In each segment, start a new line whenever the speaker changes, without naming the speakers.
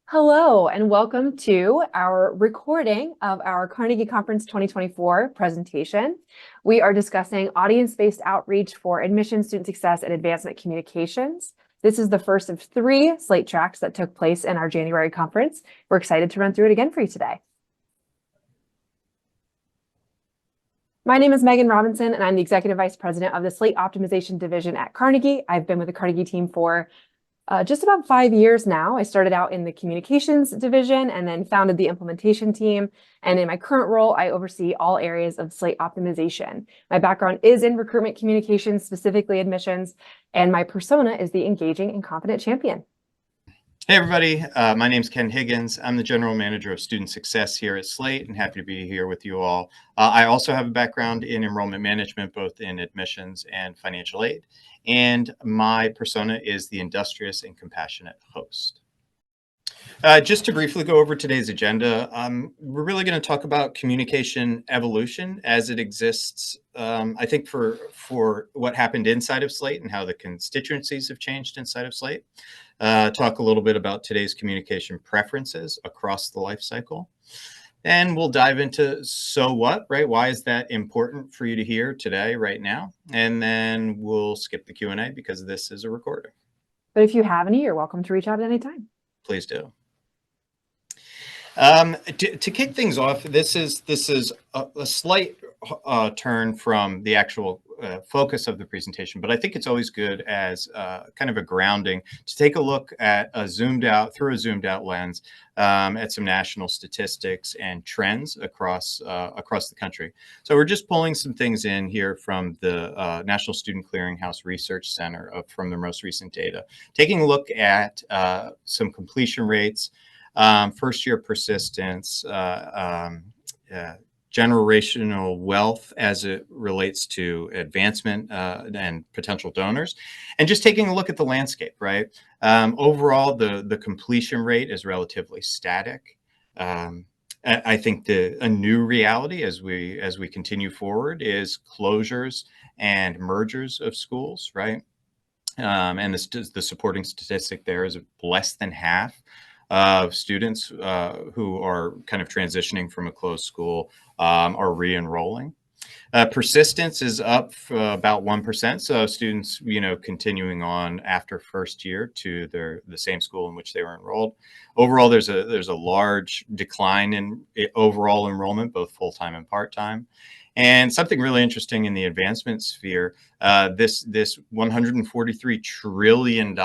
Hello, and welcome to our recording of our Carnegie Conference 2024 presentation. We are discussing audience-based outreach for admission, student success, and advancement communications. This is the first of 3 Slate tracks that took place in our January conference. We're excited to run through it again for you today. My name is Megan Robinson, and I'm the Executive Vice President of the Slate Optimization Division at Carnegie. I've been with the Carnegie team for just about 5 years now. I started out in the communications division and then founded the implementation team. And in my current role, I oversee all areas of Slate optimization. My background is in recruitment communications, specifically admissions, and my persona is the engaging and confident champion.
Hey everybody, my name is Ken Higgins. I'm the General Manager of Student Success here at Slate and happy to be here with you all. I also have a background in enrollment management, both in admissions and financial aid. And my persona is the industrious and compassionate host. Just to briefly go over today's agenda, we're really going to talk about communication evolution as it exists, I think for what happened inside of Slate and how the constituencies have changed inside of Slate. Talk a little bit about today's communication preferences across the life cycle. And we'll dive into so what, right? Why is that important for you to hear today, right now? And then we'll skip the Q&A because this is a recording.
But if you have any, you're welcome to reach out at any time.
Please do. To kick things off, this is a slight turn from the actual focus of the presentation, but I think it's always good as kind of a grounding to take a look at through a zoomed out lens at some national statistics and trends across the country. So we're just pulling some things in here from the National Student Clearinghouse Research Center from the most recent data, taking a look at some completion rates, first year persistence, generational wealth as it relates to advancement and potential donors, and just taking a look at the landscape, right? Overall, the completion rate is relatively static. I think a new reality as we continue forward is closures and mergers of schools, right? And the supporting statistic there is less than half of students who are kind of transitioning from a closed school are re-enrolling. Persistence is up about 1%. So students, continuing on after first year to the same school in which they were enrolled. Overall, there's a large decline in overall enrollment, both full-time and part-time. And something really interesting in the advancement sphere, this $143 trillion in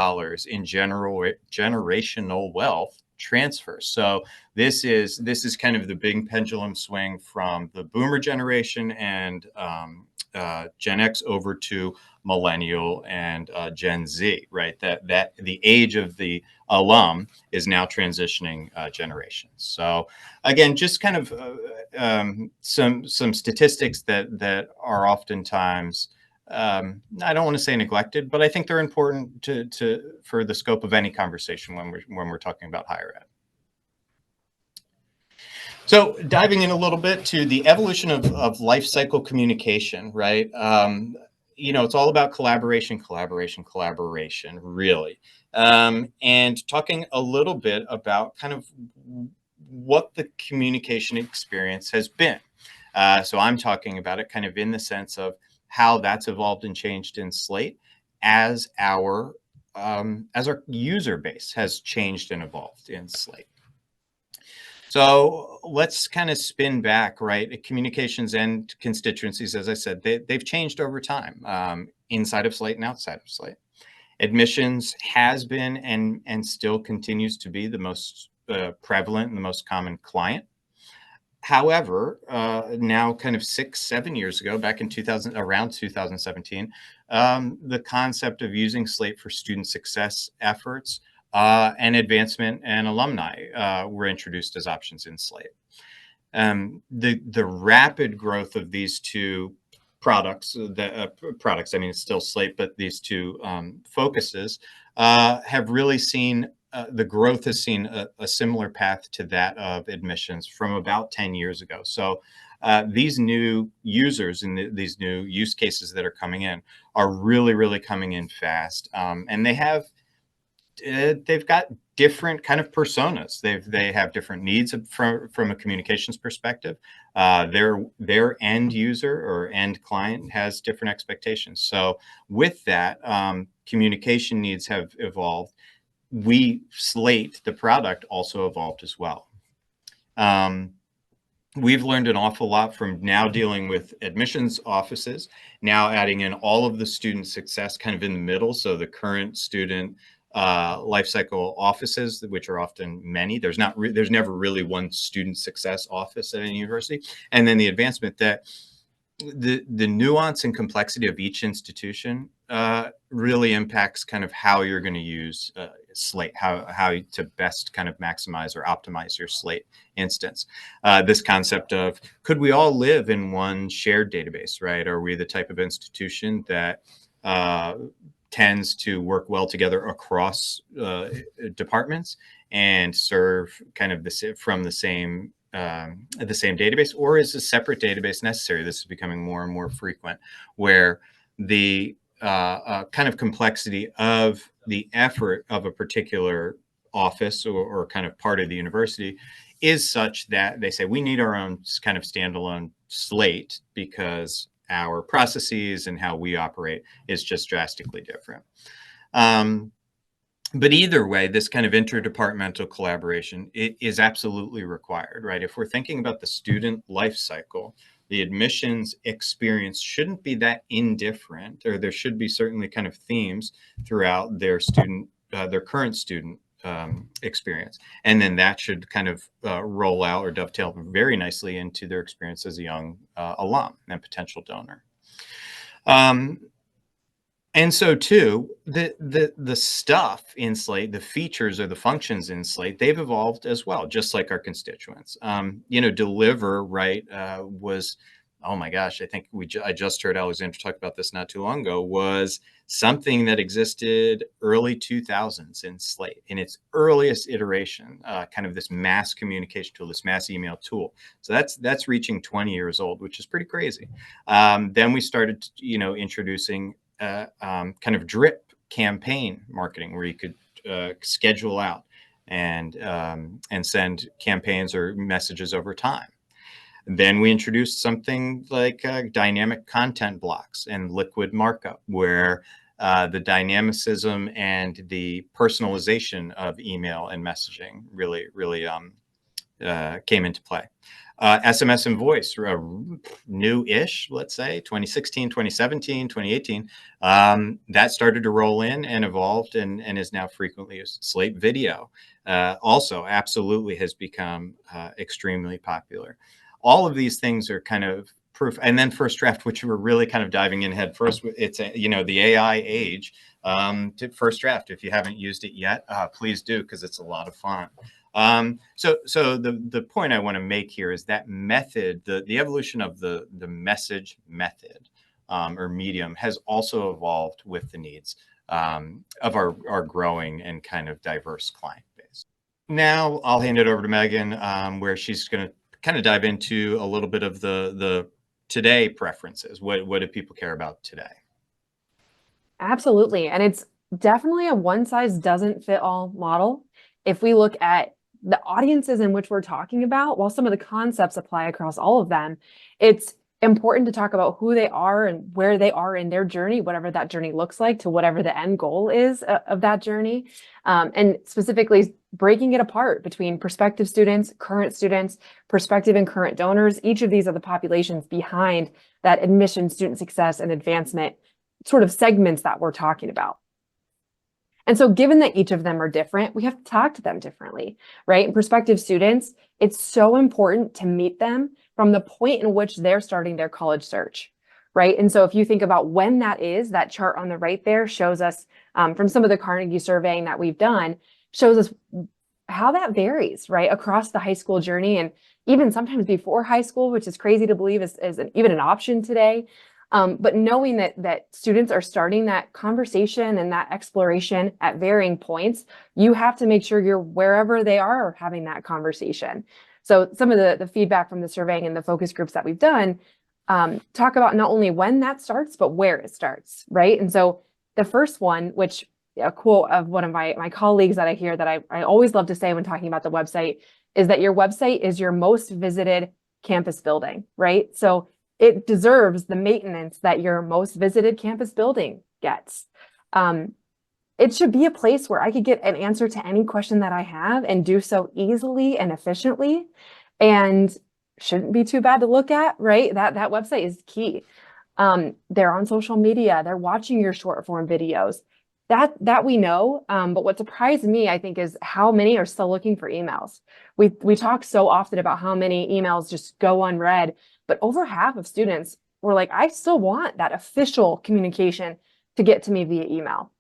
generational wealth transfers. So this is kind of the big pendulum swing from the boomer generation and Gen X over to millennial and Gen Z, right? That the age of the alum is now transitioning generations. So again, just kind of some statistics that are oftentimes I don't want to say neglected, but I think they're important for the scope of any conversation when we're talking about higher ed. So diving in a little bit to the evolution of life cycle communication, right? It's all about collaboration, really. And talking a little bit about kind of what the communication experience has been. So I'm talking about it kind of in the sense of how that's evolved and changed in Slate as our user base has changed and evolved in Slate. So let's kind of spin back, right? Communications and constituencies, as I said, they've changed over time inside of Slate and outside of Slate. Admissions has been and still continues to be the most prevalent and the most common client. However, now kind of 6-7 years ago, back in around 2017, the concept of using Slate for student success efforts and advancement and alumni were introduced as options in Slate. The rapid growth of these two products, I mean, it's still Slate, but these two focuses have really seen the growth has seen a similar path to that of admissions from about 10 years ago. So these new users and these new use cases that are coming in are really, really coming in fast. And they've got different kind of personas. They have different needs from a communications perspective. Their end user or end client has different expectations. So with that, communication needs have evolved. Slate, the product, also evolved as well. We've learned an awful lot from now dealing with admissions offices, now adding in all of the student success kind of in the middle. So the current student lifecycle offices, which are often many. There's never really one student success office at any university. And then the advancement that the nuance and complexity of each institution really impacts kind of how you're going to use Slate, how to best kind of maximize or optimize your Slate instance. This concept of, could we all live in one shared database, right? Are we the type of institution that tends to work well together across departments and serve kind of from the same database, or is a separate database necessary? This is becoming more and more frequent, where the kind of complexity of the effort of a particular office or kind of part of the university is such that they say we need our own kind of standalone Slate because our processes and how we operate is just drastically different. But either way, this kind of interdepartmental collaboration is absolutely required, right? If we're thinking about the student life cycle, the admissions experience shouldn't be that indifferent, or there should be certainly kind of themes throughout their current student experience. And then that should kind of roll out or dovetail very nicely into their experience as a young alum and potential donor. And so too, the stuff in Slate, the features or the functions in Slate, they've evolved as well, just like our constituents. Deliver, right, was, oh my gosh, I think I just heard Alexander talk about this not too long ago, was something that existed early 2000s in Slate in its earliest iteration, kind of this mass communication tool, this mass email tool. So that's reaching 20 years old, which is pretty crazy. Then we started, introducing kind of drip campaign marketing, where you could schedule out and send campaigns or messages over time. Then we introduced something like dynamic content blocks and liquid markup, where the dynamicism and the personalization of email and messaging really came into play. SMS and voice, new-ish, let's say, 2016, 2017, 2018, that started to roll in and evolved and is now frequently used. Slate video also absolutely has become extremely popular. All of these things are kind of proof. And then First Draft, which we're really kind of diving in head first. It's, the AI age. First Draft, if you haven't used it yet, please do, because it's a lot of fun. So the point I want to make here is that method, the evolution of the message method or medium has also evolved with the needs of our growing and kind of diverse client base. Now I'll hand it over to Megan, where she's going to kind of dive into a little bit of the today preferences. What do people care about today?
Absolutely. And it's definitely a one size doesn't fit all model. If we look at the audiences in which we're talking about, while some of the concepts apply across all of them, it's important to talk about who they are and where they are in their journey, whatever that journey looks like, to whatever the end goal is of that journey. And specifically breaking it apart between prospective students, prospective and current donors. Each of these are the populations behind that admission, student success, and advancement sort of segments that we're talking about. And so given that each of them are different, we have to talk to them differently, right? And prospective students, it's so important to meet them from the point in which they're starting their college search, right? And so if you think about when that is, that chart on the right there shows us from some of the Carnegie surveying that we've done, shows us how that varies, right? Across the high school journey, and even sometimes before high school, which is crazy to believe is even an option today. But knowing that students are starting that conversation and that exploration at varying points, you have to make sure you're wherever they are having that conversation. So some of the feedback from the surveying and the focus groups that we've done talk about not only when that starts, but where it starts, right? And so the first one, which a quote of one of my colleagues that I hear that I always love to say when talking about the website is that your website is your most visited campus building, right? So it deserves the maintenance that your most visited campus building gets. It should be a place where I could get an answer to any question that I have and do so easily and efficiently, and shouldn't be too bad to look at, right? That website is key. They're on social media, they're watching your short form videos. That we know, but what surprised me, I think, is how many are still looking for emails. We talk so often about how many emails just go unread, but over half of students were like, I still want that official communication to get to me via email.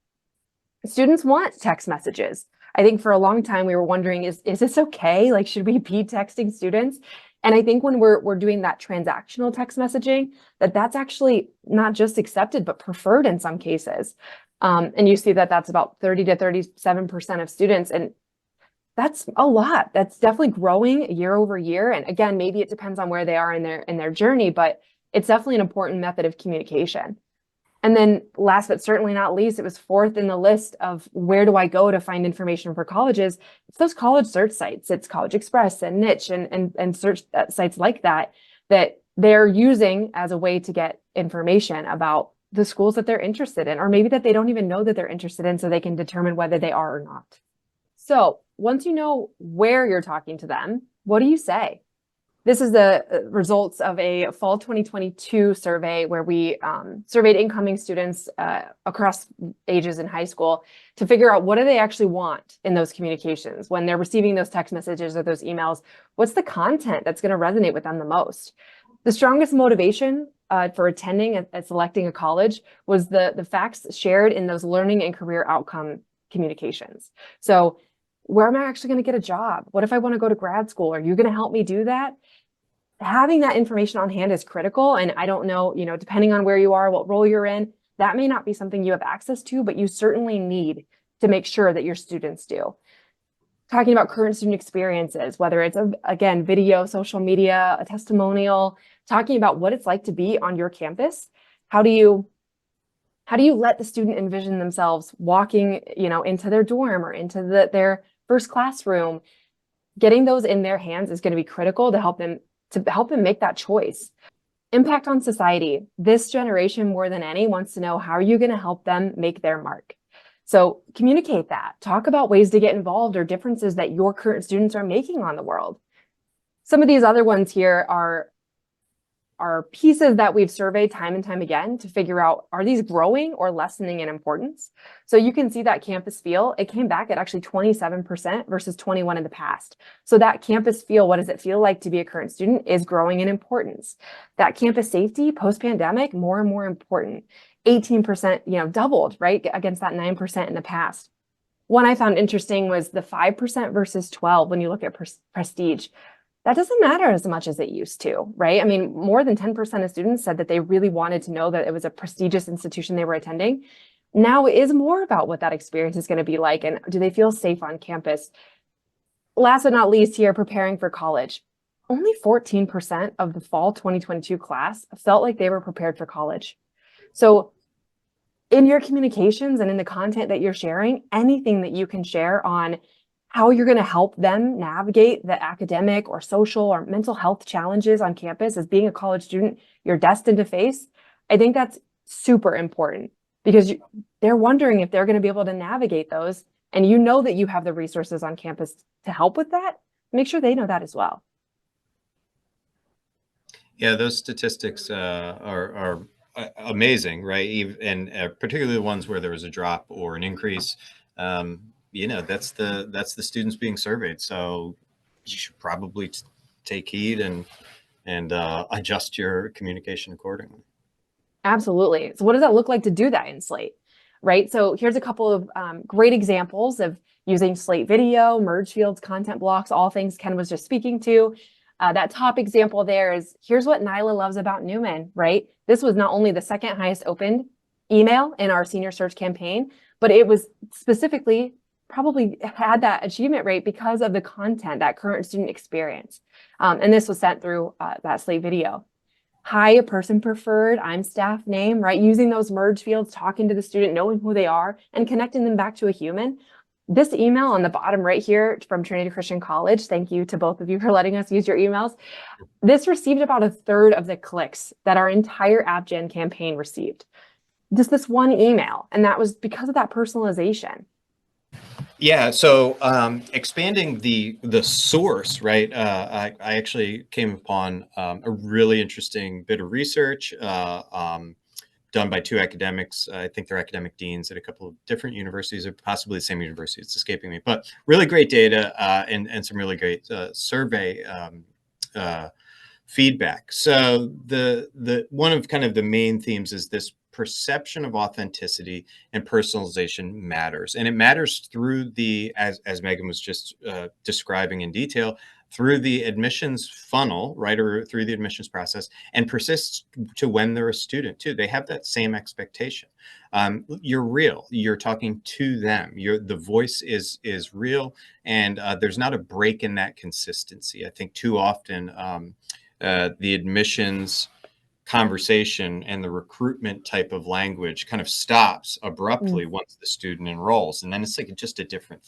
Students want text messages. I think for a long time we were wondering, is this okay? Like, should we be texting students? And I think when we're doing that transactional text messaging, that's actually not just accepted, but preferred in some cases. And you see that that's about 30 to 37% of students. And that's a lot. That's definitely growing year over year. And again, maybe it depends on where they are in their journey, but it's definitely an important method of communication. And then last but certainly not least, it was fourth in the list of where do I go to find information for colleges? It's those college search sites. It's College Express and Niche and search sites like that they're using as a way to get information about the schools that they're interested in, or maybe that they don't even know that they're interested in, so they can determine whether they are or not. So once you know where you're talking to them, what do you say? This is the results of a fall 2022 survey where we surveyed incoming students across ages in high school to figure out what do they actually want in those communications when they're receiving those text messages or those emails. What's the content that's going to resonate with them the most? The strongest motivation for attending and selecting a college was the facts shared in those learning and career outcome communications. So where am I actually going to get a job? What if I want to go to grad school? Are you going to help me do that? Having that information on hand is critical. And I don't know, depending on where you are, what role you're in, that may not be something you have access to, but you certainly need to make sure that your students do. Talking about current student experiences, whether it's, again, video, social media, a testimonial, talking about what it's like to be on your campus. How do you let the student envision themselves walking, into their dorm or into their first classroom? Getting those in their hands is going to be critical to help them make that choice. Impact on society. This generation, more than any, wants to know, how are you going to help them make their mark? So communicate that. Talk about ways to get involved or differences that your current students are making on the world. Some of these other ones here are pieces that we've surveyed time and time again to figure out, are these growing or lessening in importance? So you can see that campus feel, it came back at actually 27% versus 21% in the past. So that campus feel, what does it feel like to be a current student, is growing in importance. That campus safety post-pandemic, more and more important. 18%, doubled, right, against that 9% in the past. One I found interesting was the 5% versus 12% when you look at prestige. That doesn't matter as much as it used to, right? I mean, more than 10% of students said that they really wanted to know that it was a prestigious institution they were attending. Now it is more about what that experience is going to be like, and do they feel safe on campus? Last but not least here, preparing for college. Only 14% of the fall 2022 class felt like they were prepared for college. So in your communications and in the content that you're sharing, anything that you can share on how you're going to help them navigate the academic or social or mental health challenges on campus as being a college student you're destined to face, I think that's super important, because they're wondering if they're going to be able to navigate those, and that you have the resources on campus to help with that. Make sure they know that as well.
Yeah, those statistics are amazing, right? And particularly the ones where there was a drop or an increase. That's the students being surveyed. So you should probably take heed and adjust your communication accordingly.
Absolutely. So what does that look like to do that in Slate, right? So here's a couple of great examples of using Slate video, merge fields, content blocks, all things Ken was just speaking to. That top example there is, here's what Nyla loves about Newman, right? This was not only the second highest opened email in our senior search campaign, but it was specifically probably had that achievement rate because of the content, that current student experience. And this was sent through that Slate video. hi, person preferred, I'm staff name, right? Using those merge fields, talking to the student, knowing who they are, and connecting them back to a human. This email on the bottom right here from Trinity Christian College, thank you to both of you for letting us use your emails. This received about a third of the clicks that our entire AppGen campaign received. Just this one email, and that was because of that personalization.
Yeah, so expanding the source, right? I actually came upon a really interesting bit of research done by two academics. I think they're academic deans at a couple of different universities, or possibly the same university. It's escaping me, but really great data and some really great survey feedback. So the one of kind of the main themes is this perception of authenticity and personalization matters, and it matters through the as Megan was just describing in detail, through the admissions funnel, right, or through the admissions process, and persists to when they're a student too. They have that same expectation. You're real. You're talking to them. The voice is real, and there's not a break in that consistency. I think too often the admissions conversation and the recruitment type of language kind of stops abruptly once the student enrolls, and then it's like just a different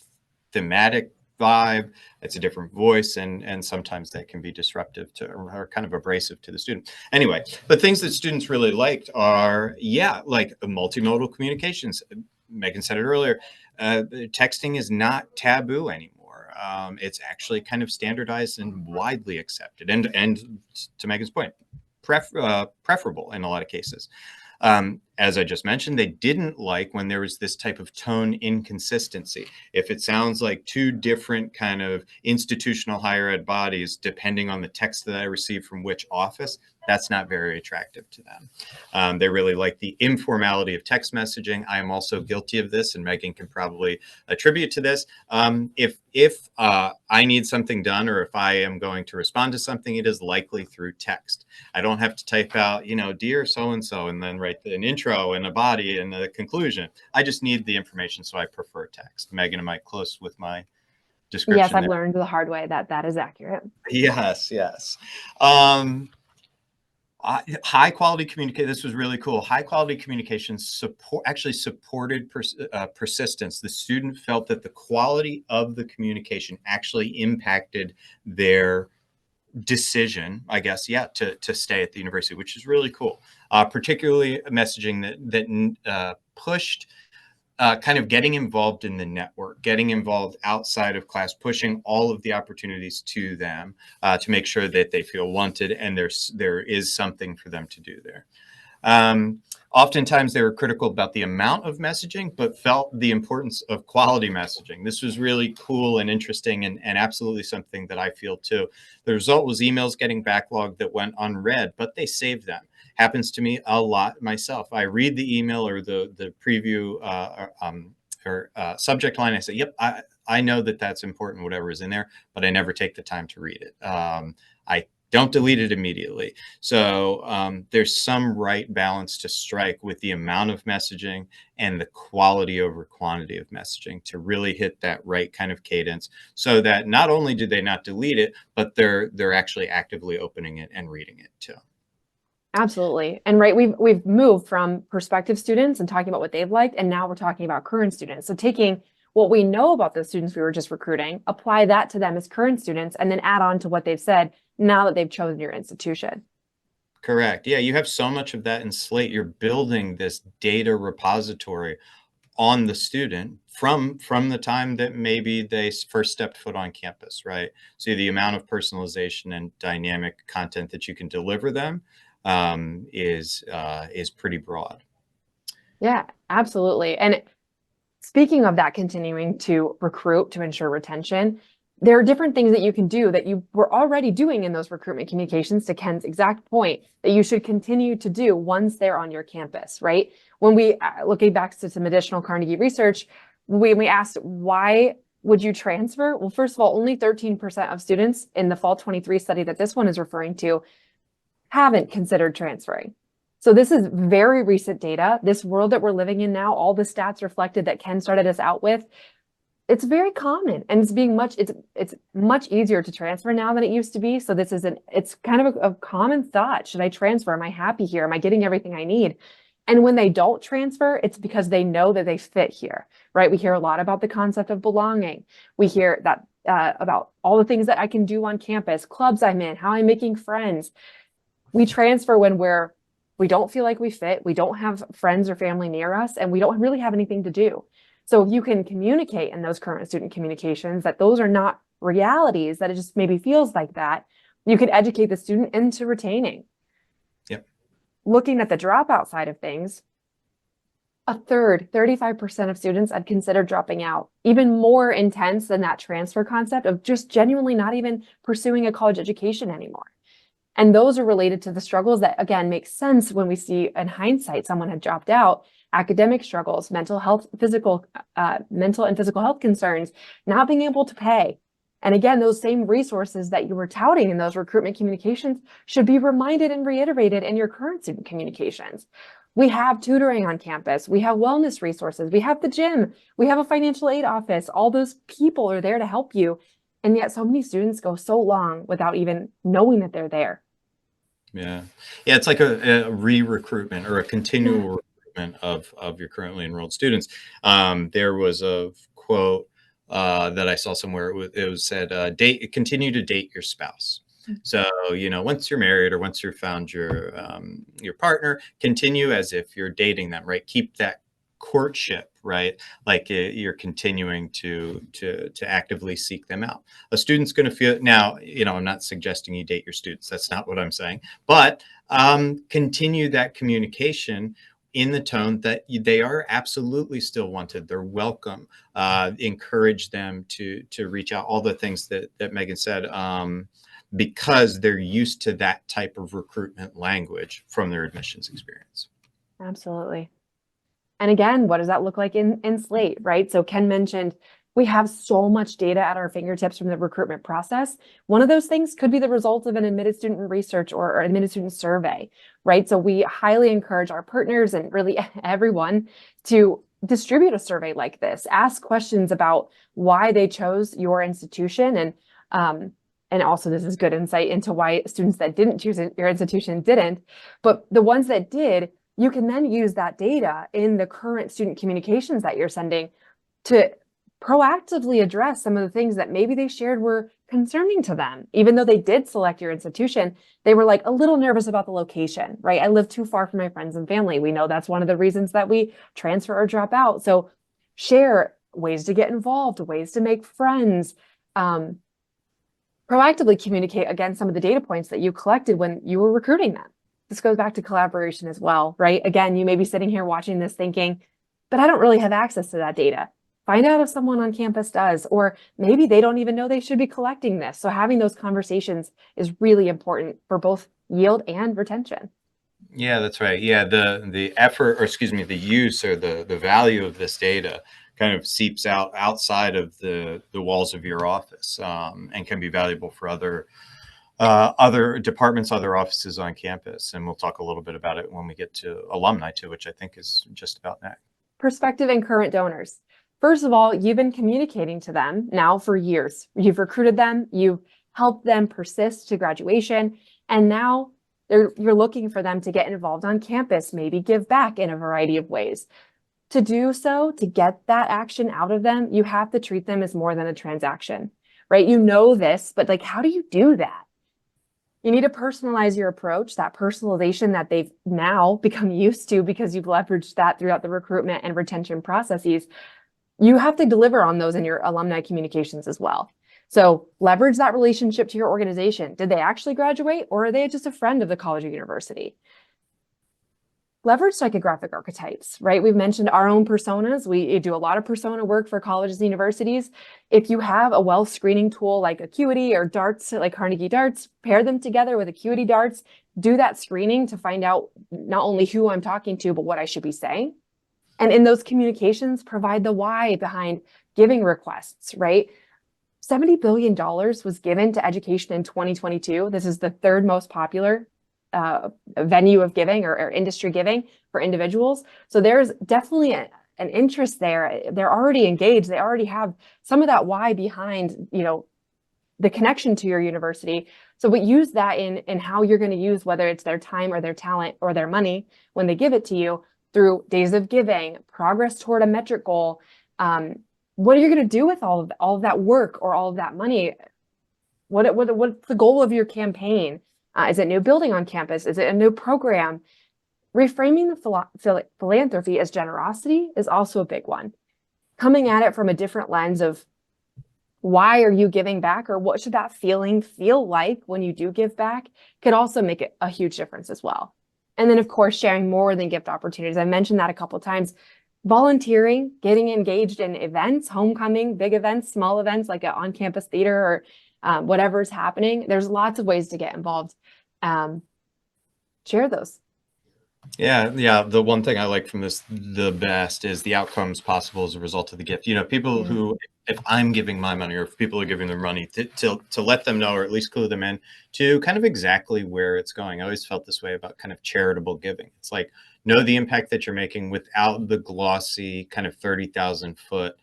thematic vibe. It's a different voice, and sometimes that can be disruptive to, or kind of abrasive to the student. Anyway, the things that students really liked are, yeah, like multimodal communications. Megan said it earlier. Texting is not taboo anymore. It's actually kind of standardized and widely accepted, and to Megan's point, preferable in a lot of cases. As I just mentioned, they didn't like when there was this type of tone inconsistency. If it sounds like two different kind of institutional higher ed bodies, depending on the text that I receive from which office, that's not very attractive to them. They really like the informality of text messaging. I am also guilty of this, and Megan can probably attribute to this. If I need something done, or if I am going to respond to something, it is likely through text. I don't have to type out, dear so-and-so, and then write an intro and a body and a conclusion. I just need the information, so I prefer text. Megan, am I close with my description?
Yes, I've
there?
learned the hard way that that is accurate.
Yes. High quality communication. This was really cool. High quality communication supported persistence. The student felt that the quality of the communication actually impacted their decision, I guess, to stay at the university, which is really cool. Particularly messaging that pushed kind of getting involved in the network, getting involved outside of class, pushing all of the opportunities to them to make sure that they feel wanted and there is something for them to do there. Oftentimes they were critical about the amount of messaging, but felt the importance of quality messaging. This was really cool and interesting, and absolutely something that I feel too. The result was emails getting backlogged that went unread, but they saved them. Happens to me a lot myself. I read the email or the preview or subject line. I say, yep, I know that that's important, whatever is in there, but I never take the time to read it. I don't delete it immediately. So there's some right balance to strike with the amount of messaging and the quality over quantity of messaging to really hit that right kind of cadence, so that not only do they not delete it, but they're actually actively opening it and reading it too.
Absolutely. And right, we've moved from prospective students and talking about what they've liked, and now we're talking about current students. So taking what we know about the students we were just recruiting, apply that to them as current students, and then add on to what they've said now that they've chosen your institution.
Correct. Yeah, you have so much of that in Slate. You're building this data repository on the student from the time that maybe they first stepped foot on campus, right? So the amount of personalization and dynamic content that you can deliver them is pretty broad.
Yeah, absolutely. And speaking of that, continuing to recruit to ensure retention, there are different things that you can do that you were already doing in those recruitment communications, to Ken's exact point, that you should continue to do once they're on your campus, right? When we, looking back to some additional Carnegie research, when we asked, why would you transfer? Well, first of all, only 13% of students in the fall 23 study that this one is referring to haven't considered transferring. So this is very recent data. This world that we're living in now, all the stats reflected that Ken started us out with, It's very common, and it's much easier to transfer now than it used to be. So it's kind of a common thought. Should I transfer? Am I happy here? Am I getting everything I need? And when they don't transfer, it's because they know that they fit here, right? We hear a lot about the concept of belonging. We hear that about all the things that I can do on campus, clubs I'm in, how I'm making friends. We transfer when we don't feel like we fit, we don't have friends or family near us, and we don't really have anything to do. So if you can communicate in those current student communications that those are not realities, that it just maybe feels like that, you can educate the student into retaining.
Yep.
Looking at the dropout side of things, a third, 35% of students had considered dropping out, even more intense than that transfer concept of just genuinely not even pursuing a college education anymore. And those are related to the struggles that, again, make sense when we see in hindsight someone had dropped out: academic struggles, mental and physical health concerns, not being able to pay. And again, those same resources that you were touting in those recruitment communications should be reminded and reiterated in your current student communications. We have tutoring on campus. We have wellness resources. We have the gym. We have a financial aid office. All those people are there to help you. And yet so many students go so long without even knowing that they're there.
Yeah. Yeah. It's like a re-recruitment or a continual recruitment of your currently enrolled students. There was a quote that I saw somewhere. It was said, continue to date your spouse. So, once you're married or once you've found your partner, continue as if you're dating them, right? Keep that courtship, right? Like you're continuing to actively seek them out. A student's going to feel now, I'm not suggesting you date your students. That's not what I'm saying, but continue that communication in the tone that they are absolutely still wanted. They're welcome. Encourage them to reach out. All the things that Megan said, because they're used to that type of recruitment language from their admissions experience.
Absolutely. And again, what does that look like in Slate, right? So Ken mentioned we have so much data at our fingertips from the recruitment process. One of those things could be the result of an admitted student research or admitted student survey, right? So we highly encourage our partners and really everyone to distribute a survey like this, ask questions about why they chose your institution. And also this is good insight into why students that didn't choose your institution didn't, but the ones that did, you can then use that data in the current student communications that you're sending to proactively address some of the things that maybe they shared were concerning to them. Even though they did select your institution, they were like a little nervous about the location, right? I live too far from my friends and family. We know that's one of the reasons that we transfer or drop out. So share ways to get involved, ways to make friends, proactively communicate, again, some of the data points that you collected when you were recruiting them. This goes back to collaboration as well, right? Again, you may be sitting here watching this thinking, but I don't really have access to that data. Find out if someone on campus does, or maybe they don't even know they should be collecting this. So having those conversations is really important for both yield and retention.
Yeah, that's right. Yeah, the effort, or excuse me, the use or the value of this data kind of seeps out outside of the walls of your office, and can be valuable for other departments, other offices on campus. And we'll talk a little bit about it when we get to alumni too, which I think is just about next.
Prospective and current donors. First of all, you've been communicating to them now for years. You've recruited them, you've helped them persist to graduation, and now you're looking for them to get involved on campus, maybe give back in a variety of ways. To do so, to get that action out of them, you have to treat them as more than a transaction, right? You know this, but like, how do you do that? You need to personalize your approach, that personalization that they've now become used to because you've leveraged that throughout the recruitment and retention processes. You have to deliver on those in your alumni communications as well. So leverage that relationship to your organization. Did they actually graduate, or are they just a friend of the college or university? Leverage psychographic archetypes, right? We've mentioned our own personas. We do a lot of persona work for colleges and universities. If you have a wealth screening tool like Acuity or Darts, like Carnegie Darts, pair them together with Acuity Darts, do that screening to find out not only who I'm talking to, but what I should be saying. And in those communications, provide the why behind giving requests, right? $70 billion was given to education in 2022. This is the third most popular venue of giving or industry giving for individuals. So there's definitely an interest there. They're already engaged. They already have some of that why behind, the connection to your university. So we use that in how you're going to use, whether it's their time or their talent or their money when they give it to you, through days of giving, progress toward a metric goal. What are you going to do with all of that work or all of that money? What's the goal of your campaign? Is it new building on campus? Is it a new program? Reframing the philanthropy as generosity is also a big one. Coming at it from a different lens of, why are you giving back, or what should that feeling feel like when you do give back, could also make it a huge difference as well. And then, of course, sharing more than gift opportunities. I mentioned that a couple of times. Volunteering, getting engaged in events, homecoming, big events, small events like an on-campus theater or whatever's happening. There's lots of ways to get involved. Share those.
Yeah. The one thing I like from this the best is the outcomes possible as a result of the gift. People who, if I'm giving my money, or if people are giving their money, to let them know, or at least clue them in to kind of exactly where it's going. I always felt this way about kind of charitable giving. It's like, know the impact that you're making without the glossy kind of 30,000 foot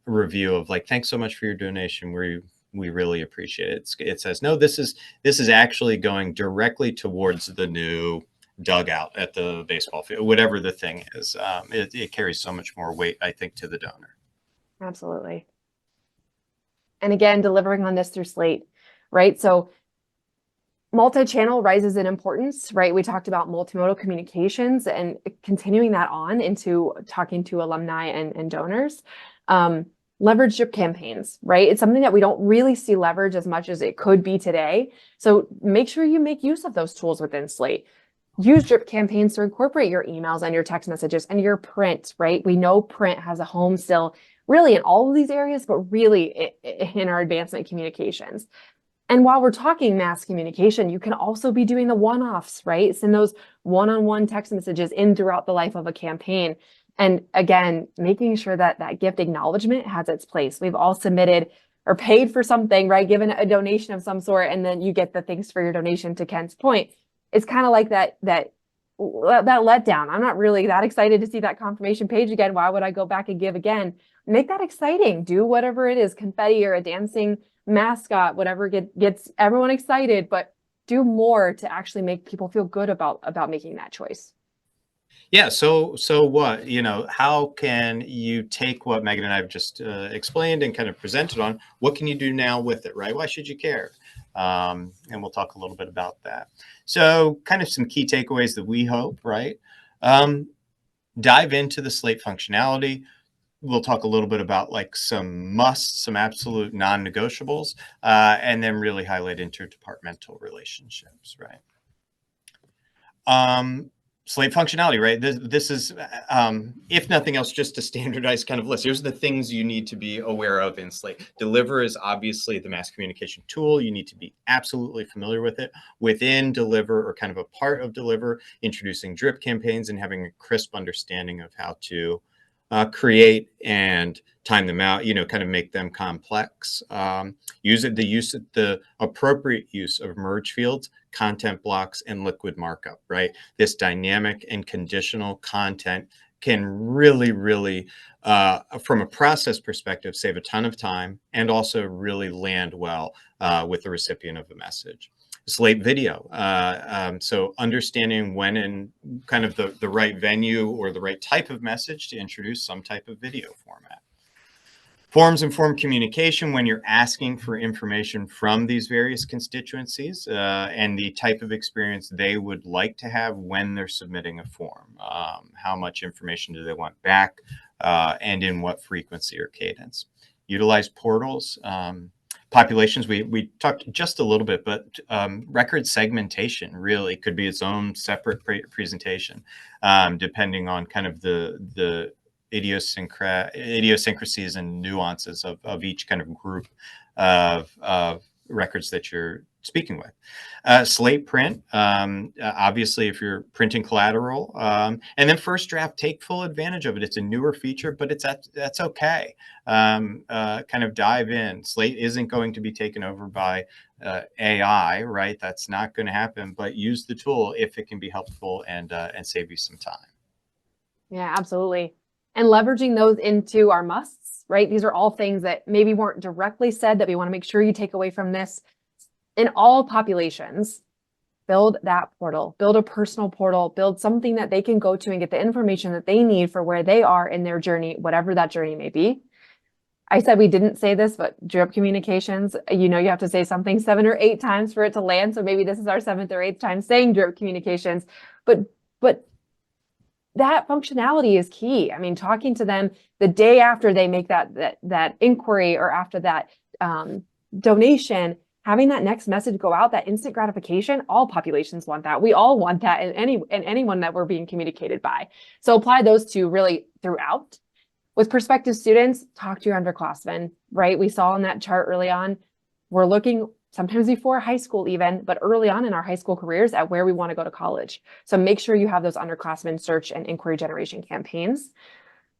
review of like, thanks so much for your donation. We really appreciate it. It says, no, this is actually going directly towards the new dugout at the baseball field, whatever the thing is. It carries so much more weight, I think, to the donor.
Absolutely. And again, delivering on this through Slate, right? So multi-channel rises in importance, right? We talked about multimodal communications and continuing that on into talking to alumni and donors. Leverage drip campaigns, right? It's something that we don't really see leverage as much as it could be today. So make sure you make use of those tools within Slate. Use drip campaigns to incorporate your emails and your text messages and your print, right? We know print has a home still really in all of these areas, but really in our advancement communications. And while we're talking mass communication, you can also be doing the one-offs, right? Send those one-on-one text messages in throughout the life of a campaign. And again, making sure that that gift acknowledgement has its place. We've all submitted or paid for something, right? Given a donation of some sort, and then you get the thanks for your donation. To Ken's point, it's kind of like that letdown. I'm not really that excited to see that confirmation page again. Why would I go back and give again? Make that exciting. Do whatever it is, confetti or a dancing mascot, whatever gets everyone excited, but do more to actually make people feel good about making that choice.
Yeah. So what, how can you take what Megan and I have just explained and kind of presented on? What can you do now with it, right? Why should you care? And we'll talk a little bit about that. So kind of some key takeaways that we hope, right? Dive into the Slate functionality. We'll talk a little bit about like some absolute non-negotiables, and then really highlight interdepartmental relationships, right? Slate functionality, right? This is, if nothing else, just a standardized kind of list. Here's the things you need to be aware of in Slate. Deliver is obviously the mass communication tool. You need to be absolutely familiar with it. Within Deliver, or kind of a part of Deliver, introducing drip campaigns and having a crisp understanding of how to create and time them out, kind of make them complex. The appropriate use of merge fields, content blocks, and liquid markup, right? This dynamic and conditional content can really, really, from a process perspective, save a ton of time and also really land well with the recipient of the message. Slate video. So understanding when and kind of the right venue or the right type of message to introduce some type of video format. Forms inform communication when you're asking for information from these various constituencies and the type of experience they would like to have when they're submitting a form. How much information do they want back and in what frequency or cadence? Utilize portals. Populations, we talked just a little bit, but record segmentation really could be its own separate presentation, depending on kind of the idiosyncrasies and nuances of each kind of group of records that you're speaking with. Slate print, obviously, if you're printing collateral, and then first draft, take full advantage of it. It's a newer feature, but that's okay. Kind of dive in. Slate isn't going to be taken over by AI, right? That's not going to happen. But use the tool if it can be helpful and save you some time.
Yeah, absolutely. and leveraging those into our musts, right? These are all things that maybe weren't directly said that we want to make sure you take away from this. In all populations, build that portal, build a personal portal, build something that they can go to and get the information that they need for where they are in their journey, whatever that journey may be. I said we didn't say this, but drip communications, you know, you have to say something 7 or 8 times for it to land. So maybe this is our 7th or 8th time saying drip communications, but that functionality is key. I mean, talking to them the day after they make that inquiry or after that donation, having that next message go out, that instant gratification, all populations want that. We all want that in anyone that we're being communicated by. So apply those two really throughout. With prospective students, talk to your underclassmen, right? We saw in that chart early on, we're looking sometimes before high school even, but early on in our high school careers at where we want to go to college. So make sure you have those underclassmen search and inquiry generation campaigns.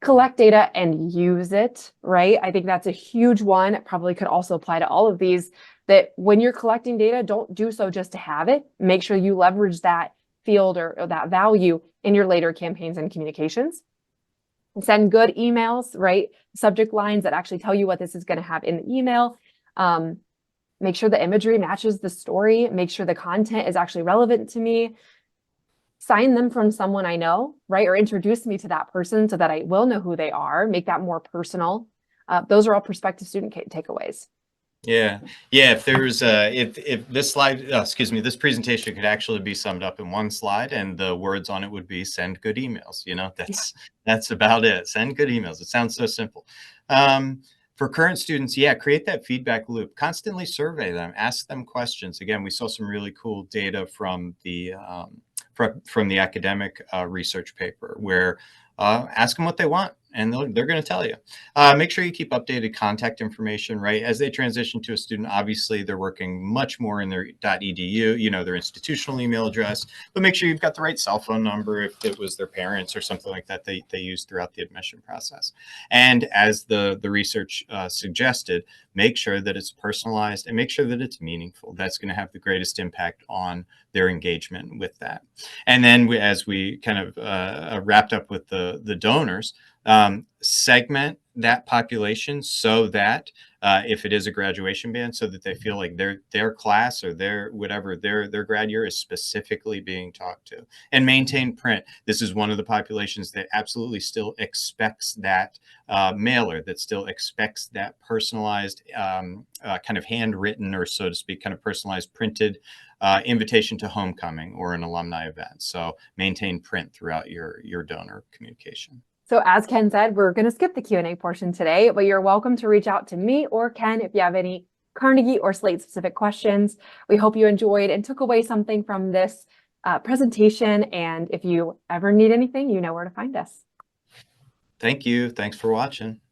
Collect data and use it, right? I think that's a huge one. It probably could also apply to all of these, that when you're collecting data, don't do so just to have it. Make sure you leverage that field or that value in your later campaigns and communications. Send good emails, right? Subject lines that actually tell you what this is going to have in the email. Make sure the imagery matches the story. Make sure the content is actually relevant to me. Sign them from someone I know, right? Or introduce me to that person so that I will know who they are. Make that more personal. Those are all prospective student takeaways.
Yeah. If there's if this slide, this presentation could actually be summed up in one slide, and the words on it would be send good emails. You know, that's about it. Send good emails. It sounds so simple. For current students, create that feedback loop. Constantly survey them. Ask them questions. Again, we saw some really cool data from the academic research paper where ask them what they want, and they're going to tell you. Make sure you keep updated contact information, right? As they transition to a student, obviously they're working much more in their .edu, you know, their institutional email address, but make sure you've got the right cell phone number if it was their parents or something like that they use throughout the admission process. And as the research suggested, make sure that it's personalized and make sure that it's meaningful. That's going to have the greatest impact on their engagement with that. And then as we kind of wrapped up with the donors, segment that population so that if it is a graduation band, so that they feel like their class or their grad year is specifically being talked to. And maintain print. This is one of the populations that absolutely still expects that mailer, that still expects that personalized kind of handwritten, or so to speak, kind of personalized printed invitation to homecoming or an alumni event. So maintain print throughout your donor communication.
So as Ken said, we're going to skip the Q&A portion today, but you're welcome to reach out to me or Ken if you have any Carnegie or Slate specific questions. We hope you enjoyed and took away something from this presentation. And if you ever need anything, you know where to find us.
Thank you. Thanks for watching.